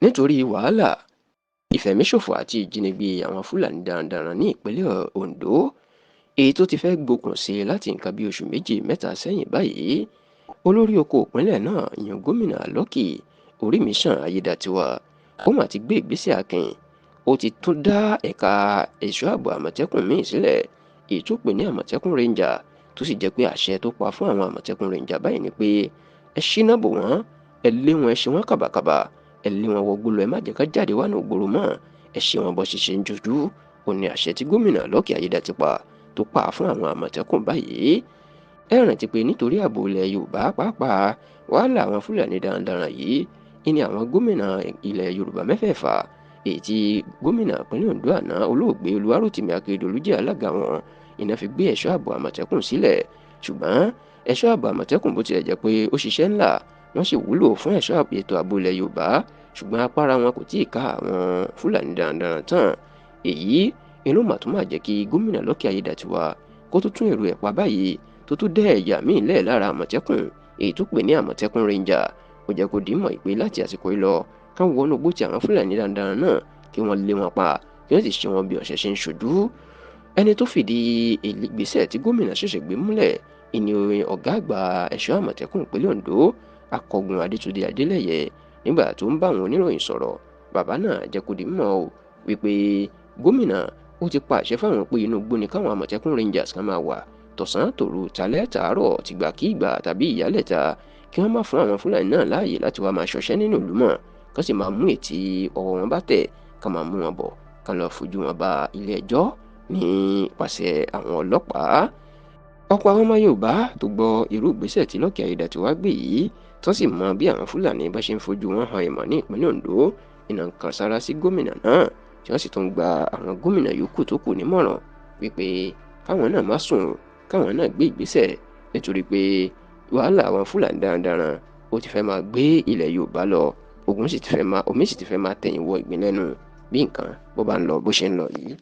nítorí wàhálà ìfẹ̀míṣòfò àti ìjínigbé àwọn Fúlàní darandaran ní ìpínlẹ̀ Ondo èyí tó ti fẹ́ gbókùn sí láti nǹkan bí oṣù méjì mẹ́ta sẹ́yìn báyìí. Olórí oko ìpínlẹ̀ náà ìyẹn gómìnà Lucky Orímiṣàn Ayédàtiwa ó mà ti gbé ìgbésẹ̀ akin. Ó ti tún dá ẹ̀ka ẹ̀ṣọ́ ààbò àmọ̀tẹ́kùn míì sílẹ̀ èyí tó pè ní àmọ̀tẹ́kùn ranger, tó sì jẹ́ pé àṣẹ tó pa fún àwọn àmọ̀tẹ́kùn ranger báyìí ni pé ẹ ṣínà bò wọ́n, ẹ lé wọn, ẹ ṣe wọ́n kàbàkàbà, ẹ lé wọn wọgbó lọ, ẹ má jẹ́ ká jáde wá ní ògbóró mọ́, ẹ ṣe wọn bó ṣe ṣe ń jojú. Ó ní àṣẹ tí gómìnà Lucky Ayédàtiwa tó pa fún àwọn àmọ̀tẹ́kùn báyìí. Ẹ rántí pé nítorí ààbò ilẹ̀ Yorùbá pàápàá wàhálà àwọn Fúlàní darandaran yìí ní àwọn gómìnà ilẹ̀ Yorùbá mẹ́fẹ̀ẹ̀fà èyí tí gómìnà ìpínlẹ̀ Ondo àná olóògbé Olúwarótìmí Akérédolú jẹ́ alága wọn iná fi gbé ẹ̀ṣọ́ ààbò àmọ̀tẹ́kùn sílẹ̀. Ṣùgbọ́n ẹ̀ṣọ́ ààbò àmọ̀tẹ́kùn bó tilẹ̀ jẹ́ pé ó ṣiṣẹ́ ńlá, wọ́n sì wúlò fún ẹ̀ṣọ́ ètò ààbò ilẹ̀ Yorùbá, ṣùgbọ́n apára wọn kò tí ì ká àwọn Fúlàní darandaran tán. Èyí inú màtúmọ̀ jẹ́ kí gómìnà Lucky Ayédàtiwa kó tó tún èrò ẹ̀ pa báyìí, tó tún dẹ́ ẹ̀yà míì lẹ̀ lára àmọ̀tẹ́kùn èyí tó pè ní àmọ̀tẹ́kùn ranger. Ó jẹ́ kó dìímọ̀ ìpè láti àsìkò yìí lọ káwọn wọnú gbó ti àwọn Fúlàní darandaran náà kí wọ́n lé wọn pa, kí wọ́n sì ṣe wọn bí ọ̀sẹ̀ ṣe ń ṣojú. Ẹni tó fìdí ìgbésẹ̀ tí gómìnà ṣẹ̀ṣẹ̀ gbé múlẹ̀ ìní ọ̀gá àgbà ẹ̀ṣọ́ àmọ̀tẹ́kùn ìpínlẹ̀ Ondo Akọgun Adétúndé Adélẹ́yẹ. Nígbà tó ń bá àwọn oníròyìn sọ̀rọ̀, bàbá náà jẹ́ kó dìímọ̀ wípé gómìnà ó ti pa àṣẹ fáwọn pé inú igbó ni káwọn àmọ̀tẹ́kùn rangers kan máa wà tọ̀sán tòru talẹ́ tàárọ̀ tìgbàkígbà tàbí ìyálẹ̀ta, kí wọ́n má fún àwọn Fúlàní náà láàyè láti wá máa ṣọṣẹ́ nínú ìlú mọ́, kán sì máa mú ètí ọwọ́ wọn bá tẹ̀ kán máa mú wọn bọ̀ kán lọ fojú wọn bá ilé ẹjọ́ nípasẹ̀ àwọn ọlọ́pàá. Ọ̀pọ̀ àwọn ọmọ Yorùbá tó gbọ́ irú ìgbésẹ̀ tí Lucky Ayédàtiwa gbé yìí tó sì mọ bí àwọn Fúlàní bá ṣe ń fojú wọn han ìmọ̀ ní ìpínlẹ̀ Ondo iná kan sára sí gómìnà náà, tí wọ́n sì tún gba àwọn gómìnà yòókù tó kù nímọ̀ràn wípé káwọn náà má sùn, káwọn náà gbé ìgbésẹ̀, nítorí pé wàhálà àwọn Fúlàní darandaran ó ti fẹ́ máa gbé ilẹ̀ Yorùbá lọ, omi sì ti fẹ́ máa tẹ̀yìn wọ ìgbín lẹ́nu bí nǹkan bó bá ń lọ bó ṣe ń lọ yìí.